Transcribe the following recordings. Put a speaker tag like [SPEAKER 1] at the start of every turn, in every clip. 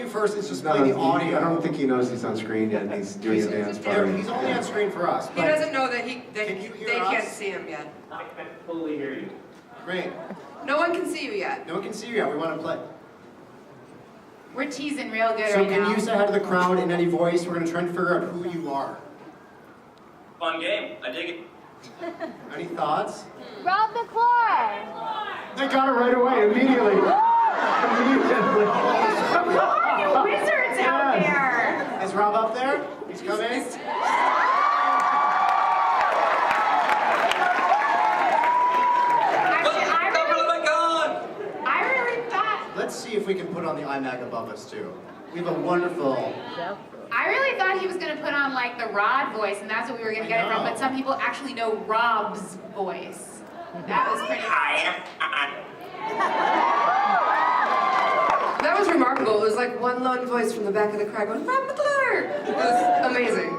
[SPEAKER 1] First is just play the audio.
[SPEAKER 2] I don't think he knows he's on screen yet, and he's doing a dance part.
[SPEAKER 1] He's only on screen for us.
[SPEAKER 3] He doesn't know that they can't see him yet.
[SPEAKER 4] I can totally hear you.
[SPEAKER 1] Great.
[SPEAKER 3] No one can see you yet.
[SPEAKER 1] No one can see you yet. We want to play.
[SPEAKER 5] We're teasing real good
[SPEAKER 1] so
[SPEAKER 5] right now.
[SPEAKER 1] So can you say hi to the crowd in any voice? We're going to try and figure out who you are.
[SPEAKER 4] Fun game. I dig it.
[SPEAKER 1] Any thoughts?
[SPEAKER 6] Rob McClure!
[SPEAKER 2] They got it right away, immediately.
[SPEAKER 5] Wizards out there!
[SPEAKER 1] Is Rob up there? He's coming.
[SPEAKER 5] Actually, I really thought...
[SPEAKER 1] Let's see if we can put on the iMac above us, too. We have a wonderful...
[SPEAKER 5] I really thought he was going to put on, like, the Rod voice, and that's what we were going to get it from, but some people actually know Rob's voice. That was pretty...
[SPEAKER 3] That was remarkable. It was like one lone voice from the back of the crowd going, Rob McClure! It was amazing.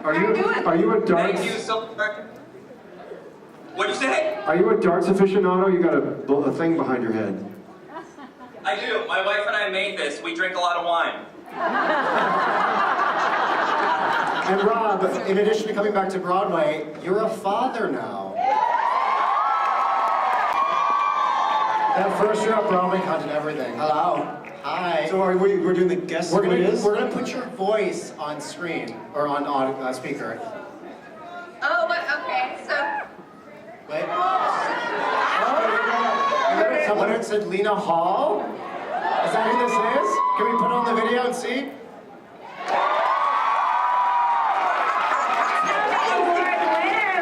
[SPEAKER 2] Are you a darts?
[SPEAKER 4] Thank you so much. What'd you say?
[SPEAKER 2] Are you a darts aficionado? You got a thing behind your head.
[SPEAKER 4] I do. My wife and I made this. We drink a lot of wine.
[SPEAKER 1] And Rob, in addition to coming back to Broadway, you're a father now. That first year at BroadwayCon and everything. Hello. Hi.
[SPEAKER 2] So we're doing the guest quiz?
[SPEAKER 1] We're gonna put your voice on screen, or on speaker.
[SPEAKER 5] Oh, but okay, so...
[SPEAKER 1] Wait. Someone had said Lena Hall? Is that who this is? Can we put on the video and see?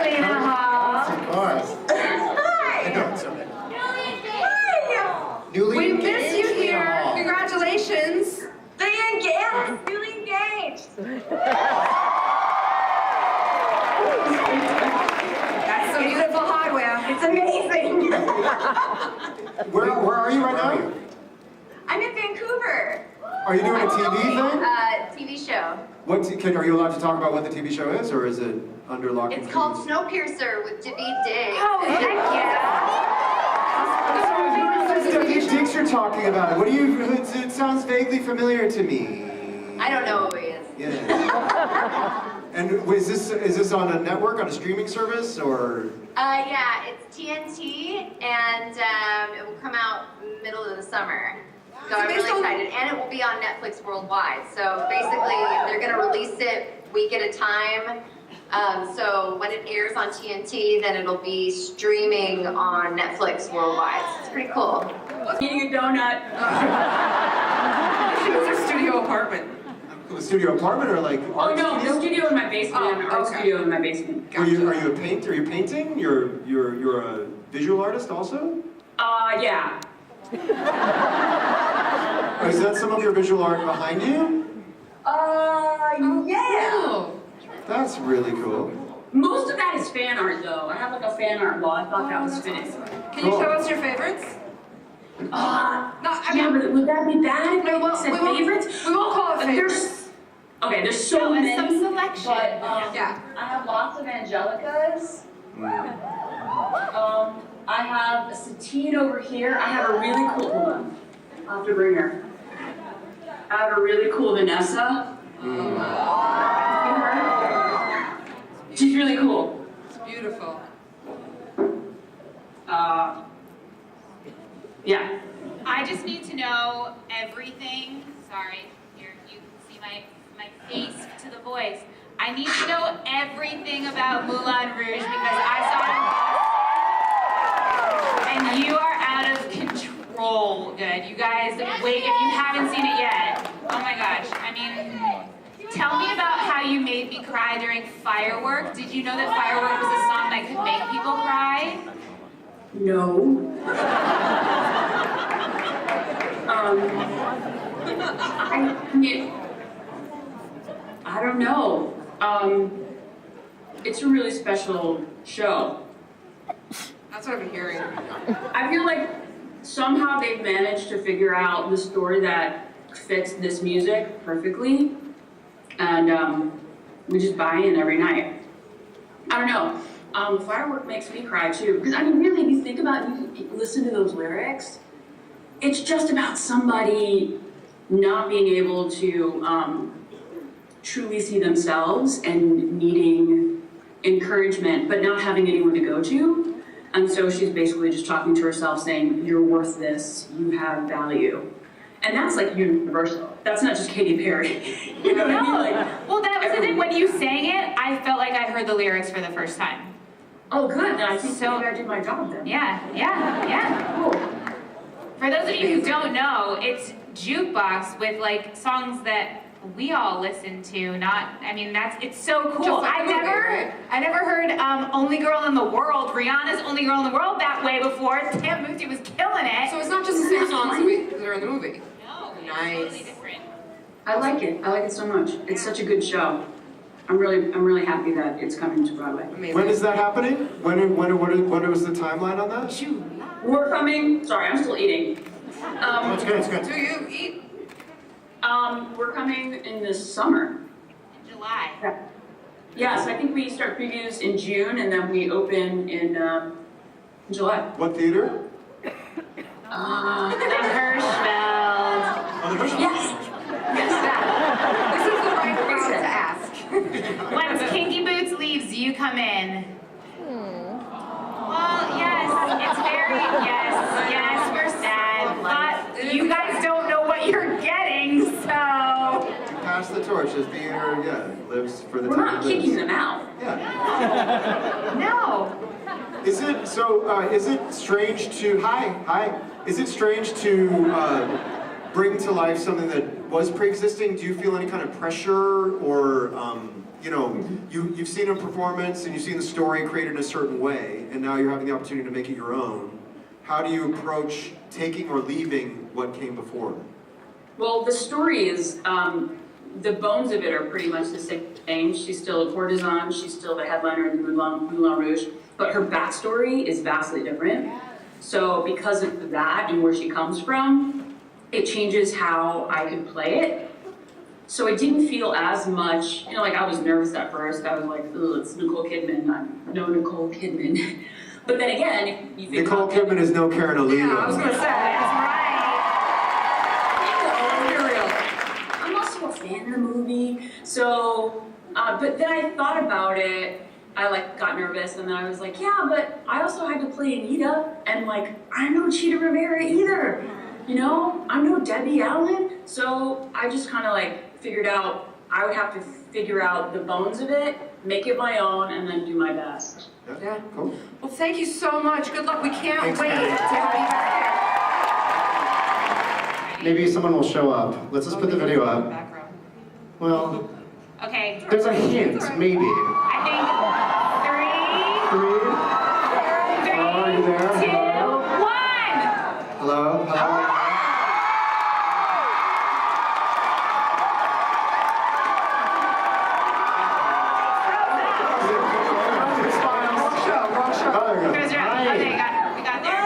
[SPEAKER 5] Lena Hall.
[SPEAKER 1] Of course.
[SPEAKER 5] Hi.
[SPEAKER 1] I know it's okay.
[SPEAKER 5] We
[SPEAKER 3] miss you here. Congratulations.
[SPEAKER 5] Newly engaged.
[SPEAKER 3] That's some beautiful hardware.
[SPEAKER 5] It's amazing.
[SPEAKER 1] Where are you right now?
[SPEAKER 5] I'm in Vancouver.
[SPEAKER 2] Are you doing a TV thing?
[SPEAKER 5] TV show.
[SPEAKER 2] Are you allowed to talk about what the TV show is, or is it under lock and key?
[SPEAKER 5] It's called Snowpiercer with David Diggs.
[SPEAKER 3] Oh, heck yeah.
[SPEAKER 2] David Diggs you're talking about. What do you? It sounds vaguely familiar to me.
[SPEAKER 5] I don't know who he is.
[SPEAKER 2] Yeah. And is this on a network, on a streaming service, or?
[SPEAKER 5] Yeah, it's TNT, and it will come out middle of the summer. So I'm really excited, and it will be on Netflix worldwide. So basically, they're going to release it week at a time. So when it airs on TNT, then it'll be streaming on Netflix worldwide. So it's pretty cool.
[SPEAKER 7] Eating a donut.
[SPEAKER 3] She was her studio apartment.
[SPEAKER 2] A studio apartment, or like?
[SPEAKER 7] Oh no, the studio in my basement. Art studio in my basement.
[SPEAKER 2] Gotcha. Are you a painter? Are you painting? You're a visual artist also?
[SPEAKER 7] Yeah.
[SPEAKER 2] Is that some of your visual art behind you?
[SPEAKER 7] Yeah.
[SPEAKER 2] That's really cool.
[SPEAKER 7] Most of that is fan art, though. I have like a fan art wall. I thought that was fitting.
[SPEAKER 3] Can you show us your favorites?
[SPEAKER 7] Yeah, but would that be bad if I said favorites?
[SPEAKER 3] We won't call it favorites.
[SPEAKER 7] There's so many.
[SPEAKER 5] Some selection.
[SPEAKER 7] But
[SPEAKER 3] yeah.
[SPEAKER 7] I have lots of Angelicas. I have a Satine over here. I have a really cool one. I'll have to bring her. I have a really cool Vanessa. She's really cool.
[SPEAKER 3] It's beautiful.
[SPEAKER 7] Yeah.
[SPEAKER 5] I just need to know everything. Sorry, here you can see my face to the voice. I need to know everything about Moulin Rouge because I saw it in and you are out of control. Good, you guys. Wait, if you haven't seen it yet. Oh my gosh. I mean, tell me about how you made me cry during Firework. Did you know that Firework was a song that could make people cry?
[SPEAKER 7] No. I don't know. It's a really special show.
[SPEAKER 3] That's what I've been hearing.
[SPEAKER 7] I feel like somehow they've managed to figure out the story that fits this music perfectly, and we just buy in every night. I don't know. Firework makes me cry too, because I mean, really, if you think about it, you listen to those lyrics, it's just about somebody not being able to truly see themselves and needing encouragement, but not having anyone to go to. And so she's basically just talking to herself saying, you're worth this, you have value. And that's like universal. That's not just Katy Perry. You know what I mean? Like,
[SPEAKER 8] well, that was the thing. When you sang it, I felt like I heard the lyrics for the first time.
[SPEAKER 7] Oh, good. Then I think so, maybe I did my job then.
[SPEAKER 8] Yeah. Cool. For those of you who don't know, it's jukebox with like songs that we all listen to. It's so cool.
[SPEAKER 3] Just like the movie, right?
[SPEAKER 8] I never heard Only Girl in the World, Rihanna's Only Girl in the World that way before. Tam Booty was killing it.
[SPEAKER 3] So it's not just the same songs that are in the movie.
[SPEAKER 8] No, it's
[SPEAKER 3] Nice.
[SPEAKER 8] totally different.
[SPEAKER 7] I like it. I like it so much. It's such a good show. I'm really happy that it's coming to Broadway.
[SPEAKER 3] Amazing.
[SPEAKER 2] When is that happening? When was the timeline on that?
[SPEAKER 7] We're coming. Sorry, I'm still eating.
[SPEAKER 2] It's good. It's good.
[SPEAKER 3] Do you eat?
[SPEAKER 7] We're coming in the summer.
[SPEAKER 8] In July.
[SPEAKER 7] Yeah, so I think we start previews in June and then we open in July.
[SPEAKER 2] What theater?
[SPEAKER 8] The Hirschfeld.
[SPEAKER 2] Oh, the Hirschfeld.
[SPEAKER 7] Yes.
[SPEAKER 3] This is the right crowd to ask.
[SPEAKER 8] Once Kinky Boots leaves, you come in. Well, yes, it's very, yes, we're sad, but you guys don't know what you're getting, so.
[SPEAKER 2] Pass the torch. The theater, lives for the
[SPEAKER 7] We're
[SPEAKER 2] time
[SPEAKER 7] not
[SPEAKER 2] it lives.
[SPEAKER 7] kicking them out.
[SPEAKER 2] Yeah.
[SPEAKER 8] No.
[SPEAKER 2] Is it strange to Is it strange to bring to life something that was pre-existing? Do you feel any kind of pressure, or you've seen a performance and you've seen the story created in a certain way, and now you're having the opportunity to make it your own? How do you approach taking or leaving what came before?
[SPEAKER 7] Well, the story is, the bones of it are pretty much the same. She's still a courtesan, she's still the headliner in the Moulin Rouge, but her backstory is vastly different. So because of that and where she comes from, it changes how I could play it. So it didn't feel as much, like I was nervous at first. I was like, ugh, it's Nicole Kidman. I know Nicole Kidman. But then again, if you think
[SPEAKER 2] Nicole Kidman is no Karen Olivo.
[SPEAKER 3] Yeah, I was gonna say.
[SPEAKER 8] That's right.
[SPEAKER 7] I'm also a fan of the movie. So, but then I thought about it. I got nervous, and then I was like, yeah, but I also had to play Anita, and I'm no Cheetah Rivera either. I'm no Debbie Allen. So I just kind of figured out I would have to figure out the bones of it, make it my own, and then do my best.
[SPEAKER 3] Yeah.
[SPEAKER 2] Cool.
[SPEAKER 3] Well, thank you so much. Good luck. We can't
[SPEAKER 2] Thanks,
[SPEAKER 3] wait to
[SPEAKER 2] Kelly.
[SPEAKER 3] have you back
[SPEAKER 1] Maybe someone will show up. Let's just put the video
[SPEAKER 3] there.
[SPEAKER 1] up.
[SPEAKER 3] Background.
[SPEAKER 1] Well,
[SPEAKER 8] Okay,
[SPEAKER 1] there's a hint, maybe.
[SPEAKER 8] I think
[SPEAKER 1] 3,
[SPEAKER 8] three,
[SPEAKER 1] are you there?
[SPEAKER 8] 2, 1.
[SPEAKER 1] Hello? Hello?
[SPEAKER 2] Wrong shot. Oh, there you go.
[SPEAKER 8] Here's your, okay, we got there.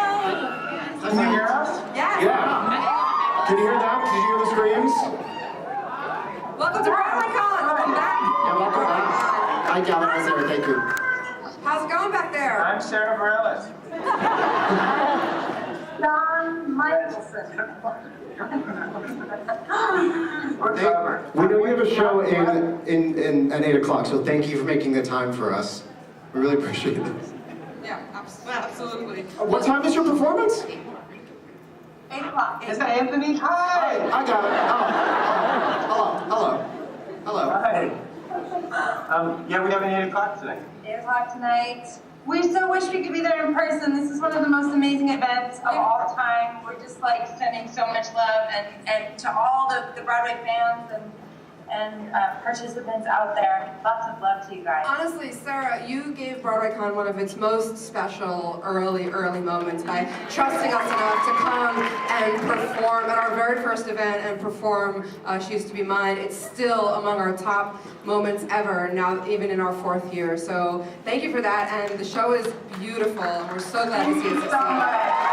[SPEAKER 1] Can you hear us?
[SPEAKER 3] Yes.
[SPEAKER 2] Yeah. Can you hear that? Did you hear the screams?
[SPEAKER 3] Welcome to BroadwayCon. Welcome back.
[SPEAKER 1] Yeah, welcome back. Hi, Gavin. Hi, Sarah. Thank you.
[SPEAKER 3] How's it going back there?
[SPEAKER 9] I'm Sara Bareilles.
[SPEAKER 7] Don Michelson.
[SPEAKER 9] What's over?
[SPEAKER 1] We know you have a show at 8 o'clock, so thank you for making the time for us. We really appreciate it.
[SPEAKER 3] Yeah, absolutely.
[SPEAKER 2] What time is your performance?
[SPEAKER 7] 8 o'clock.
[SPEAKER 9] Is that Anthony? Hi!
[SPEAKER 2] I got it. Hello.
[SPEAKER 9] Hi. Yeah, we have an 8 o'clock tonight.
[SPEAKER 10] 8 o'clock tonight. We so wish we could be there in person. This is one of the most amazing events of all time. We're just sending so much love and to all the Broadway fans and participants out there. Lots of love to you guys.
[SPEAKER 3] Honestly, Sarah, you gave BroadwayCon one of its most special early moments by trusting us enough to come and perform at our very first event and perform She Used to Be Mine. It's still among our top moments ever, now even in our 4th year. So thank you for that, and the show is beautiful. We're so glad to see it.
[SPEAKER 10] Thank you so much.